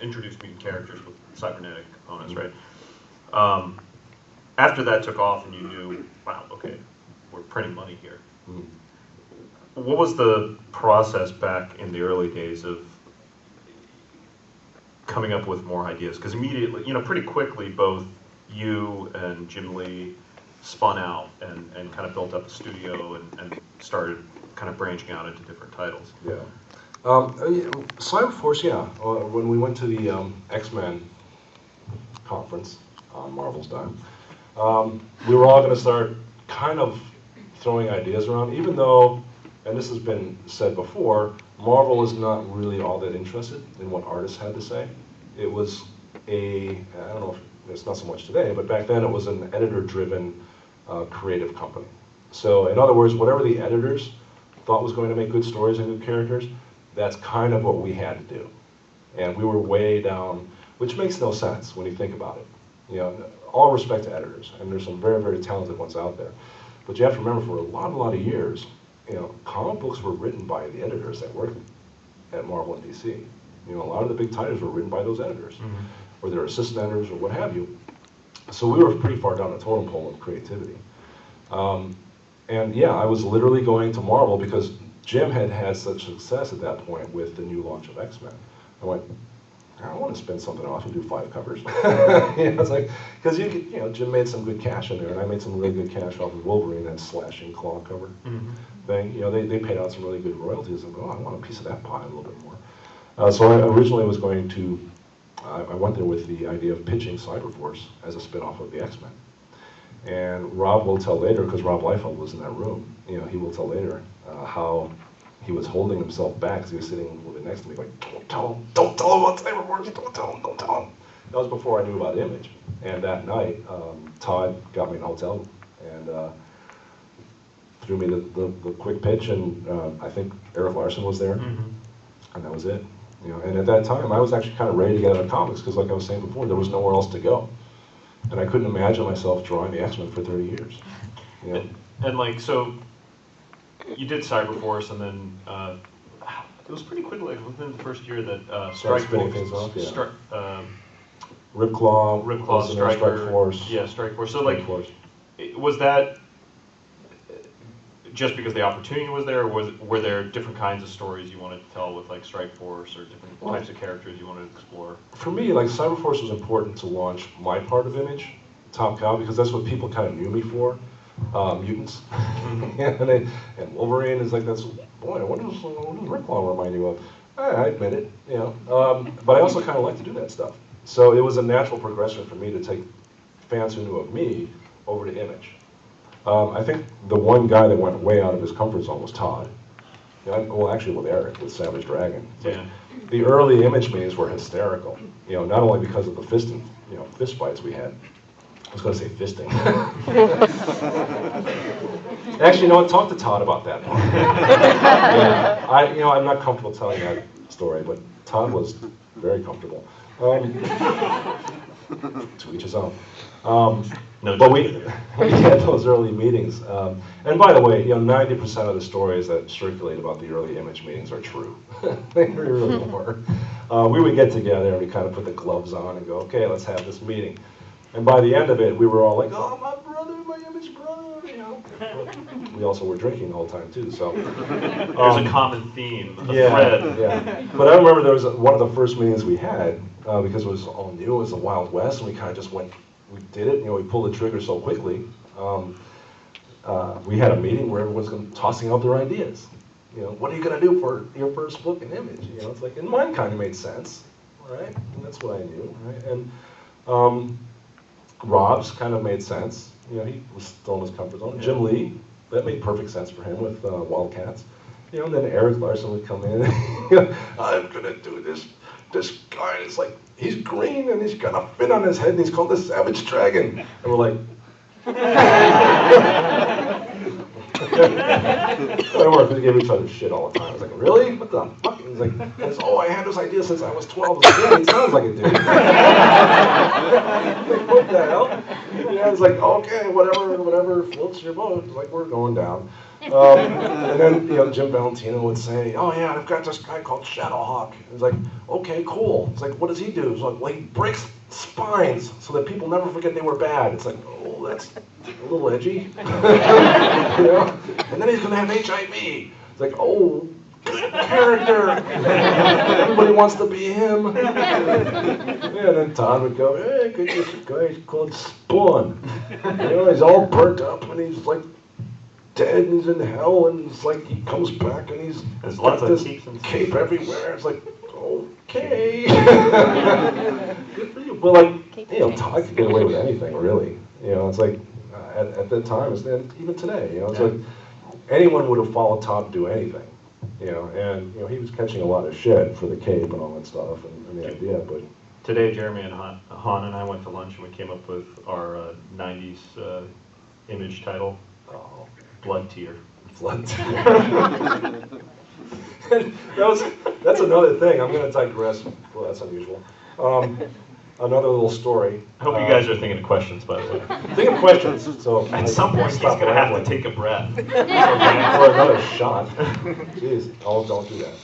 introduced mutant characters with cybernetic components, right? After that took off and you knew, wow, okay, we're printing money here. What was the process back in the early days of coming up with more ideas? Because immediately, pretty quickly, both you and Jim Lee spun out and kind of built up a studio and started kind of branching out into different titles. Yeah. Cyberforce, yeah. When we went to the X-Men conference on Marvel's dime, we were all going to start kind of throwing ideas around, even though, and this has been said before, Marvel was not really all that interested in what artists had to say. It was I don't know if it's not so much today, but back then it was an editor-driven creative company. So in other words, whatever the editors thought was going to make good stories and good characters, that's kind of what we had to do. And we were way down, which makes no sense when you think about it. All respect to editors, and there's some very, very talented ones out there. But you have to remember, for a lot of years, comic books were written by the editors that worked at Marvel and DC. A lot of the big titles were written by those editors, or their assistant editors, or what have you. So we were pretty far down the totem pole of creativity. And yeah, I was literally going to Marvel because Jim had had such success at that point with the new launch of X-Men. I went, I want to spin something off and do 5 covers. It's like, because Jim made some good cash in there, and I made some really good cash off of Wolverine, that slashing claw cover thing. They paid out some really good royalties, and I want a piece of that pie a little bit more. So I originally was going to, I went there with the idea of pitching Cyberforce as a spin-off of the X-Men. And Rob will tell later, because Rob Liefeld was in that room, he will tell later how he was holding himself back because he was sitting a little bit next to me, like, don't tell him about Cyberforce, don't tell him. That was before I knew about Image. And that night, Todd got me in a hotel and threw me the quick pitch, and I think Eric Larson was there, and that was it. And at that time, I was actually kind of ready to get out of comics because, like I was saying before, there was nowhere else to go. And I couldn't imagine myself drawing the X-Men for 30 years. And like, so you did Cyberforce, and then it was pretty quickly, like within the first year that Strike Force, things off, yeah. Ripclaw, Strike Force. Yeah, Strike Force. So like, was that just because the opportunity was there, or were there different kinds of stories you wanted to tell with like Strike Force, or different types of characters you wanted to explore? For me, like, Cyberforce was important to launch my part of Image, Top Cow, because that's what people kind of knew me for, mutants. And Wolverine is like, boy, what does Ripclaw remind you of? I admit it, but I also kind of like to do that stuff. So it was a natural progression for me to take fans who knew of me over to Image. I think the one guy that went way out of his comfort zone was Todd. Well, actually with Eric, with Savage Dragon. Yeah. The early Image meetings were hysterical. Not only because of the fist fights we had. I was going to say fisting. Actually, talk to Todd about that part. I'm not comfortable telling that story, but Todd was very comfortable. To each his own. But we had those early meetings. And by the way, 90% of the stories that circulate about the early Image meetings are true. They really were. We would get together and we kind of put the gloves on and go, okay, let's have this meeting. And by the end of it, we were all like, oh, my brother, my Image brother, We also were drinking the whole time, too, so. There's a common theme, a thread. Yeah. But I remember there was one of the first meetings we had, because it was all new, it was the Wild West, and we kind of just went, we did it, we pulled the trigger so quickly. We had a meeting where everyone's tossing out their ideas. What are you going to do for your first book in Image? It's like, and mine kind of made sense, right? And that's what I knew, right? And Rob's kind of made sense. He was still in his comfort zone. Jim Lee, that made perfect sense for him with Wildcats. And then Eric Larson would come in. I'm going to do this guy. It's like, he's green and he's got a fin on his head and he's called the Savage Dragon. And we're like, we gave each other shit all the time. I was like, really? What the fuck? He's like, I had this idea since I was 12. It sounds like it, dude. Like, what the hell? I was like, okay, whatever floats your boat. Like, we're going down. And then, Jim Valentino would say, oh yeah, I've got this guy called Shadowhawk. It's like, okay, cool. It's like, what does he do? It's like, well, he breaks spines so that people never forget they were bad. It's like, oh, that's a little edgy. And then he's gonna have HIV. It's like, oh, good character. Everybody wants to be him. Yeah, and then Todd would go, hey, good, this guy called Spawn. He's all burnt up and he's like dead and he's in hell and it's like he comes back and he's got this cape everywhere. It's like, okay. Good for you. But like, Todd could get away with anything, really. It's like, at that time, and even today, it's like, anyone would have followed Todd to do anything. And he was catching a lot of shit for the cape and all that stuff and the idea, but today Jeremy and Han and I went to lunch and we came up with our 90s image title, Blood Tier. Blood Tier. That's another thing. I'm going to digress. Well, that's unusual. Another little story. I hope you guys are thinking of questions, by the way. Think of questions. So at some point, he's going to have to take a breath. Or another shot. Jeez, don't do that.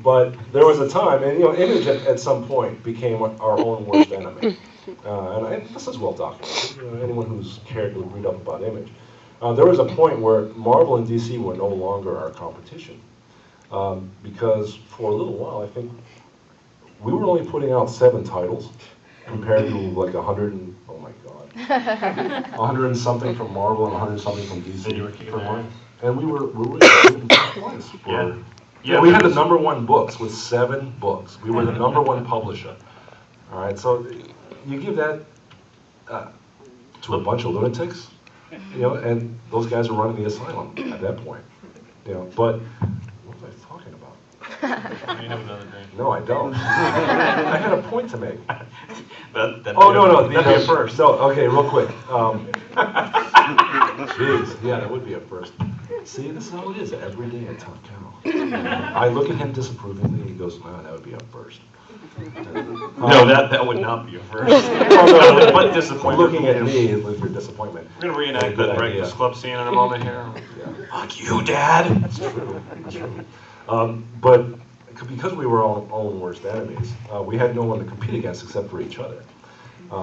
But there was a time, and Image at some point became our own worst enemy. And this is well documented. Anyone who's cared to read up about Image. There was a point where Marvel and DC were no longer our competition. Because for a little while, I think, we were only putting out 7 titles compared to like 100 and, oh my God, 100 and something from Marvel and 100 and something from DC per month. And we were really twice. Yeah, we had the #1 books with 7 books. We were the #1 publisher. All right, so you give that to a bunch of lunatics, and those guys are running the asylum at that point. But what was I talking about? You have another drink. No, I don't. I had a point to make. No. That'd be a first. So, okay, real quick. Jeez, yeah, that would be a first. See, this is how it is every day at Top Cow. I look at him disapprovingly, and he goes, "No, that would be a first." No, that would not be a first. What disappointment? Looking at me with your disappointment. We're gonna reenact that Breakfast Club scene in a moment here. Yeah. Fuck you, Dad. That's true. That's true. But because we were our own worst enemies, we had no one to compete against except for each other.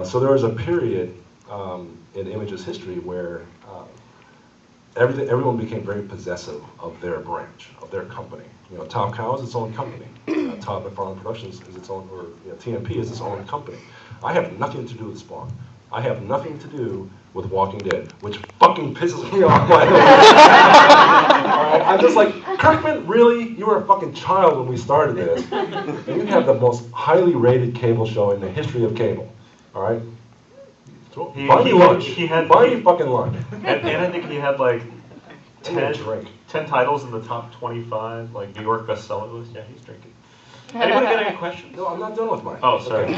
So there was a period in Image's history where everyone became very possessive of their branch, of their company. Top Cow is its own company. Top McFarlane Productions is its own, or TMP is its own company. I have nothing to do with Spawn. I have nothing to do with Walking Dead, which fucking pisses me off. All right, I'm just like, Kirkman, really? You were a fucking child when we started this. And you have the most highly rated cable show in the history of cable. All right? Buy me lunch. Buy me fucking lunch. And I think he had like 10 titles in the top 25, like New York bestseller list. Yeah, he's drinking. Anybody got any questions? No, I'm not done with mine. Oh, sorry. Okay.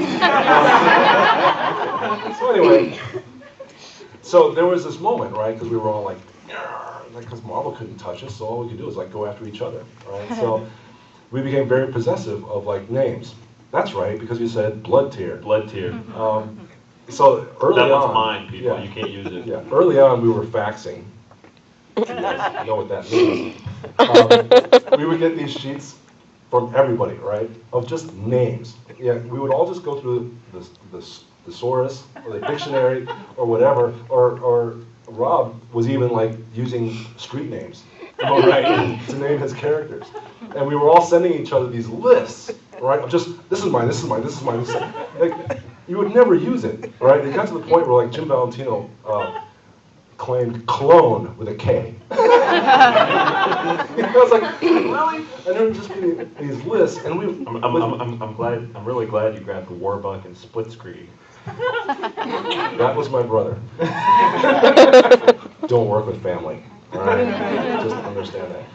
So anyway, so there was this moment, right? Because we were all like, because Marvel couldn't touch us, so all we could do was like go after each other, right? So we became very possessive of like names. That's right, because you said Blood Tier. Blood Tier. So early on, that one's mine, people. You can't use it. Yeah. Early on, we were faxing. You know what that means. We would get these sheets from everybody, right? Of just names. Yeah, we would all just go through the thesaurus or the dictionary or whatever. Or Rob was even like using street names, to name his characters. And we were all sending each other these lists, right? Of just this is mine, this is mine, this is mine. This is mine. Like, you would never use it, right? It got to the point where like Jim Valentino claimed clone with a K. I was like, really? And there would just be these lists, and we. I'm really glad you grabbed the Warbuck and Splitscreen. That was my brother. Don't work with family, all right? Just understand that.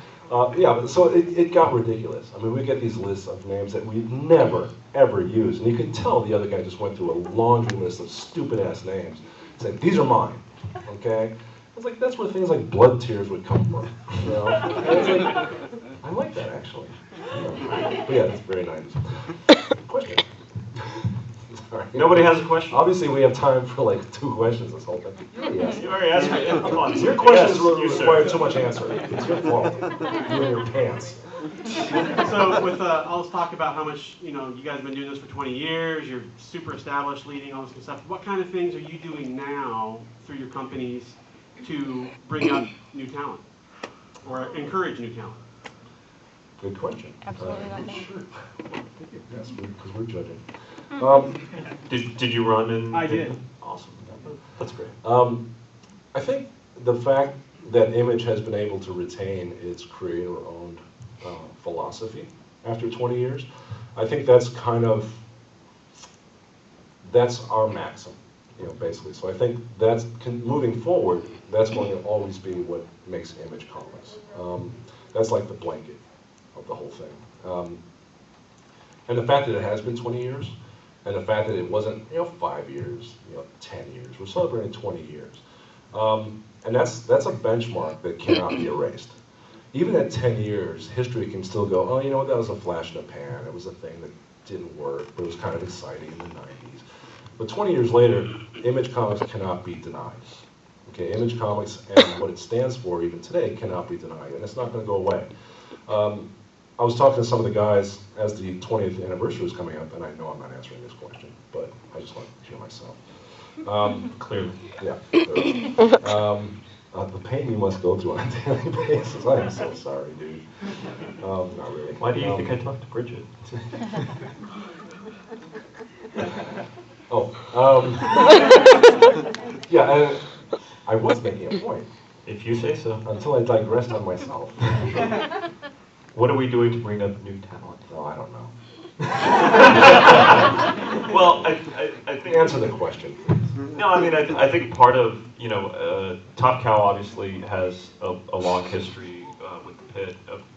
Yeah, so it got ridiculous. I mean, we get these lists of names that we'd never, ever use. And you could tell the other guy just went through a laundry list of stupid-ass names. Said, these are mine, okay? It's like, that's where things like Blood Tears would come from, you know? And it's like, I like that, actually. Yeah. But yeah, that's very nice. Question? Sorry. Nobody has a question? Obviously, we have time for like 2 questions this whole thing. You already asked me. Come on. Your questions Yes, require too much answer. It's your fault. You and your pants. So with all this talk about how much, you guys have been doing this for 20 years, you're super established, leading all this good stuff. What kind of things are you doing now through your companies to bring up new talent or encourage new talent? Good question. Absolutely nothing. Sure. Yes, because we're judging. Did you run in? I did. Awesome. That's great. I think the fact that Image has been able to retain its creator-owned philosophy after 20 years, I think that's our maxim, basically. So I think moving forward, that's going to always be what makes Image Comics. That's like the blanket of the whole thing. And the fact that it has been 20 years, and the fact that it wasn't, 5 years, 10 years. We're celebrating 20 years. And that's a benchmark that cannot be erased. Even at 10 years, history can still go, oh, you know what, that was a flash in the pan. It was a thing that didn't work, but it was kind of exciting in the 90s. But 20 years later, Image Comics cannot be denied. Okay, Image Comics and what it stands for even today cannot be denied, and it's not going to go away. I was talking to some of the guys as the 20th anniversary was coming up, and I know I'm not answering this question, but I just want to hear myself. Clearly. Yeah. The pain you must go through on a daily basis. I am so sorry, dude. Not really. Why do you think I talked to Bridget? Yeah, I was making a point If you say so. until I digressed on myself. What are we doing to bring up new talent? No, I don't know. Well, I think Answer the question, please. No, I mean, I think part of, Top Cow obviously has a long history with the pit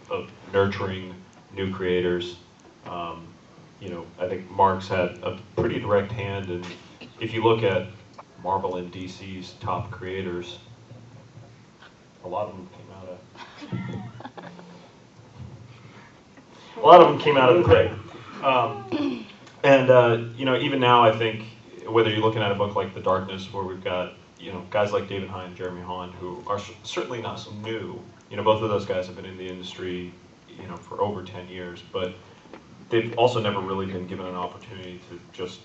of nurturing new creators. I think Mark's had a pretty direct hand, and if you look at Marvel and DC's top creators, a lot of them came out of the pit. Even now, I think, whether you're looking at a book like The Darkness, where we've got, guys like David Hine and Jeremy Holland, who are certainly not so new. Both of those guys have been in the industry, for over 10 years, but they've also never really been given an opportunity to just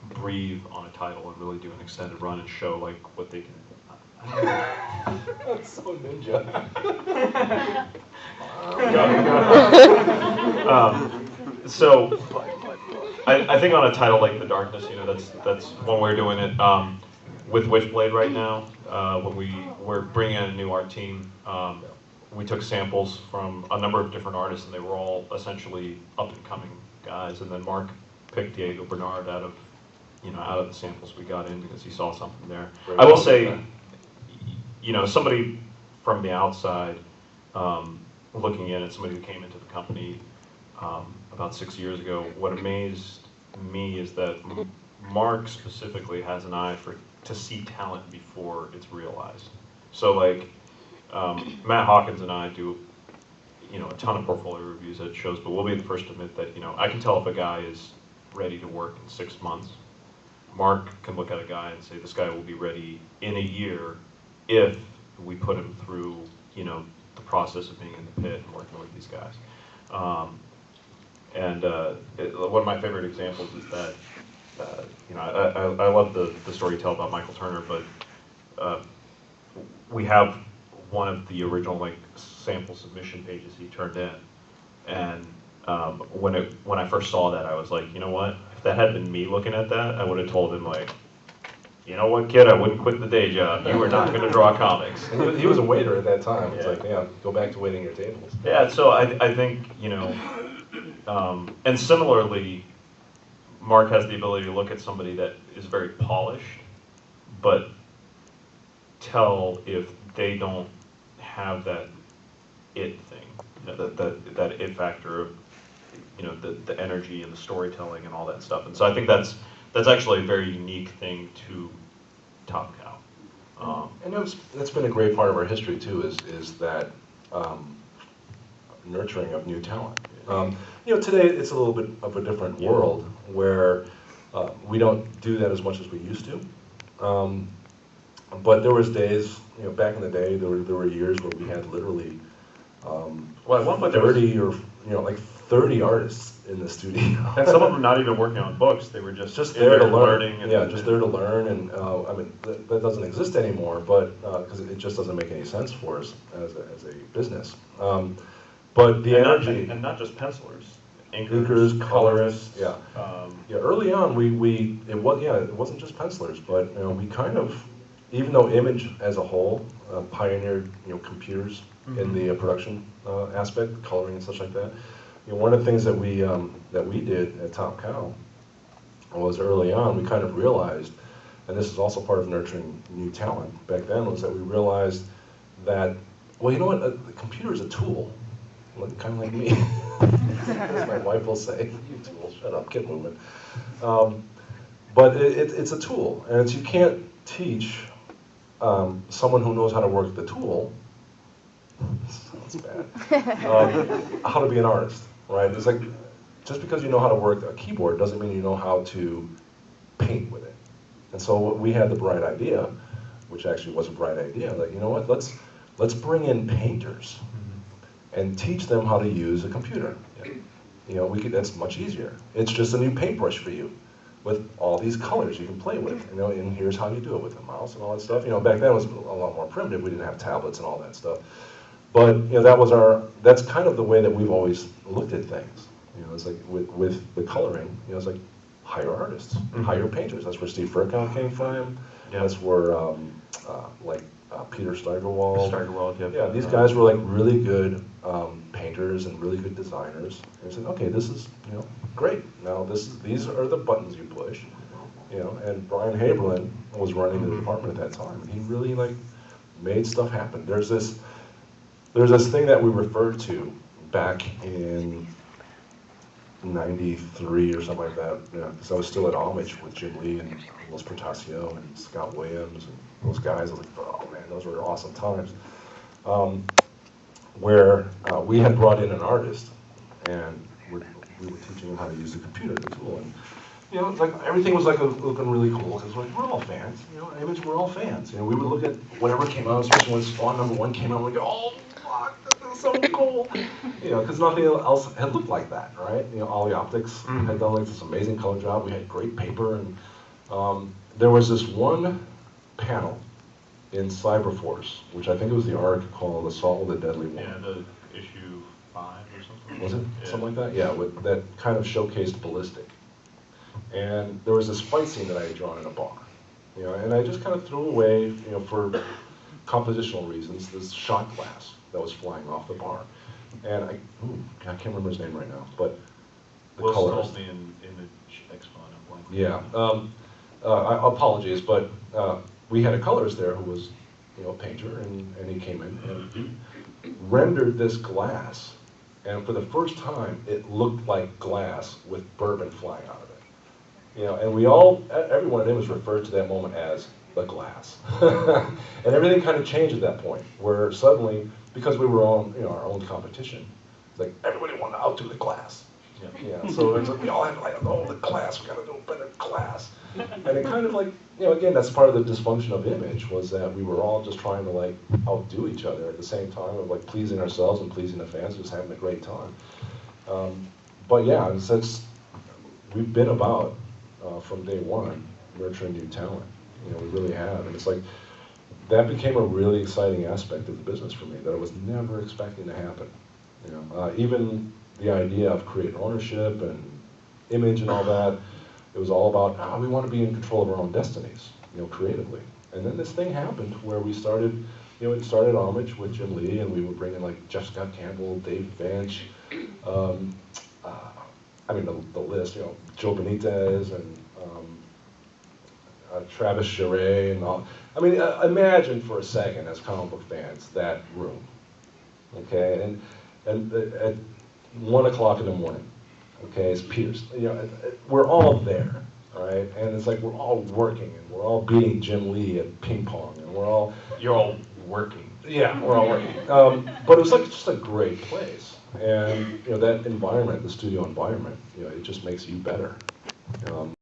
breathe on a title and really do an extended run and show, like, what they can. That's so ninja. So, I think on a title like The Darkness, that's one way of doing it. With Witchblade right now, when we're bringing in a new art team, we took samples from a number of different artists, and they were all essentially up-and-coming guys. And then Mark picked Diego Bernard out of the samples we got in because he saw something there. I will say, somebody from the outside looking in at somebody who came into the company about 6 years ago, what amazed me is that Mark specifically has an eye to see talent before it's realized. So, like, Matt Hawkins and I do, a ton of portfolio reviews at shows, but we'll be the first to admit that, I can tell if a guy is ready to work in 6 months. Mark can look at a guy and say, this guy will be ready in a year if we put him through, the process of being in the pit and working with these guys. One of my favorite examples is that, I love the story you tell about Michael Turner, but we have one of the original sample submission pages he turned in, and when I first saw that, I was like, you know what? If that had been me looking at that, I would have told him, like, you know what, kid, I wouldn't quit the day job. You were not going to draw comics. And he was a waiter at that time. It's like, yeah, go back to waiting your tables. Yeah, so I think, and similarly, Mark has the ability to look at somebody that is very polished, but tell if they don't have that it thing, that it factor of, the energy and the storytelling and all that stuff. And so I think that's actually a very unique thing to Top Cow. And that's been a great part of our history too, is that nurturing of new talent. Today it's a little bit of a different world where We don't do that as much as we used to. But there was days, back in the day, there were years where we had literally Well, at one point there was, 30 or like 30 artists in the studio. and some of them not even working on books, they were just Just in there to there learn. learning. And, Yeah, just there to learn, and I mean that doesn't exist anymore, but because it just doesn't make any sense for us as a business. But the and energy, and not just pencilers, inkers, colorists, colorists. yeah. Early on, it wasn't just pencilers, but we kind of, even though Image as a whole pioneered computers in the production aspect, coloring and such like that. One of the things that we did at Top Cow was early on we kind of realized, and this is also part of nurturing new talent back then, was that we realized that, well, you know what, the computer is a tool, kind of like me, as my wife will say, you tool, shut up, get moving. But it's a tool, and you can't teach someone who knows how to work the tool, sounds bad, how to be an artist, right? It's like, just because you know how to work a keyboard doesn't mean you know how to paint with it. And so we had the bright idea, which actually was a bright idea, that, you know what, let's bring in painters and teach them how to use a computer. That's much easier. It's just a new paintbrush for you with all these colors you can play with, and here's how you do it with a mouse and all that stuff. Back then it was a lot more primitive. We didn't have tablets and all that stuff. But that's kind of the way that we've always looked at things. It's like with the coloring, it's like hire artists, hire painters. That's where Steve Furkow came from. Yeah. That's where Peter Steigerwald. Yep. Yeah, these guys were like really good painters and really good designers. And I said, okay, this is great. Now these are the buttons you push. And Brian Haberlin was running the department at that time, and he really made stuff happen. There's this thing that we referred to back in '93 or something like that, because I was still at Homage with Jim Lee and Los Portasio and Scott Williams and those guys. I was like, oh man, those were awesome times. Where we had brought in an artist, and we were teaching him how to use the computer, the tool, and it's like everything was looking really cool because we're all fans. Image, we're all fans. We would look at whatever came out, especially when Spawn #1 came out, and we go, oh fuck, this is so cool. Because nothing else had looked like that, right? Ollie Optics had done this amazing color job. We had great paper, and there was this one panel in Cyberforce, which I think it was the arc called Assault with a Deadly One. Yeah, the issue 5 or something. Was it? Yeah. Something like that? Yeah, that kind of showcased Ballistic. And there was this fight scene that I had drawn in a bar. And I just kind of threw away, for compositional reasons, this shot glass that was flying off the bar. And I can't remember his name right now, but the Will colorist. Stoltz in Image Expo, I'm blanking. Yeah. Apologies, but we had a colorist there who was, a painter, and he came in and he rendered this glass, and for the first time, it looked like glass with bourbon flying out of it. And everyone at Image referred to that moment as the glass. And everything kind of changed at that point, where suddenly, because we were on our own competition, it's like everybody wanted to outdo the glass. Yeah, so it's like we all had the glass, we gotta do a better glass. And it kind of again, that's part of the dysfunction of Image, was that we were all just trying to outdo each other at the same time of pleasing ourselves and pleasing the fans, just having a great time. But yeah, we've been about, from day one, nurturing new talent. We really have, and it's that became a really exciting aspect of the business for me that I was never expecting to happen. Even the idea of creating ownership and Image and all that, it was all about, we want to be in control of our own destinies, creatively. And then this thing happened where we started, it started Homage with Jim Lee, and we would bring in Jeff Scott Campbell, Dave Vance, the list, Joe Benitez and Travis Charest and all. Imagine for a second, as comic book fans, that room, okay? And at 1 o'clock in the morning, okay, it's Pierce. We're all there, all right? And it's we're all working, and we're all beating Jim Lee at ping pong, and You're all working. Yeah, we're all working. But it was just a great place. And that environment, the studio environment, it just makes you better.